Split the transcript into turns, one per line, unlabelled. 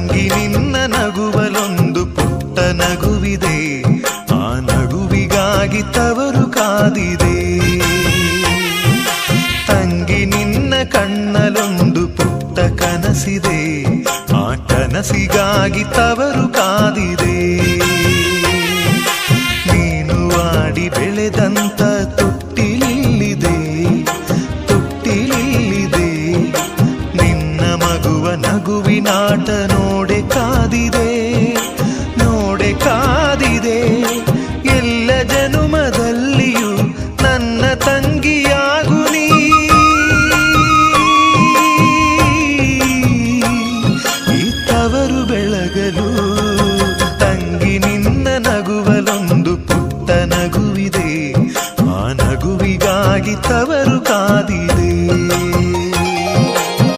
ತಂಗಿ ನಿನ್ನ ನಗುವಲೊಂದು ಪುಟ್ಟ ನಗುವಿದೆ, ಆ ನಗುವಿಗಾಗಿ ತವರು ಕಾದಿದೆ. ತಂಗಿ ನಿನ್ನ ಕಣ್ಣಲೊಂದು ಪುಟ್ಟ ಕನಸಿದೆ, ಆ ಕನಸಿಗಾಗಿ ತವರು ಕಾದಿದೆ. ನೀನು ಆಡಿ ಬೆಳೆದಂತ ತೊಟ್ಟಿಲಿಲ್ಲಿದೆ, ತೊಟ್ಟಿಲಿಲ್ಲಿದೆ. ನಿನ್ನ ಮಗುವ ನಗುವಿನಾಟ ನೋಡೆ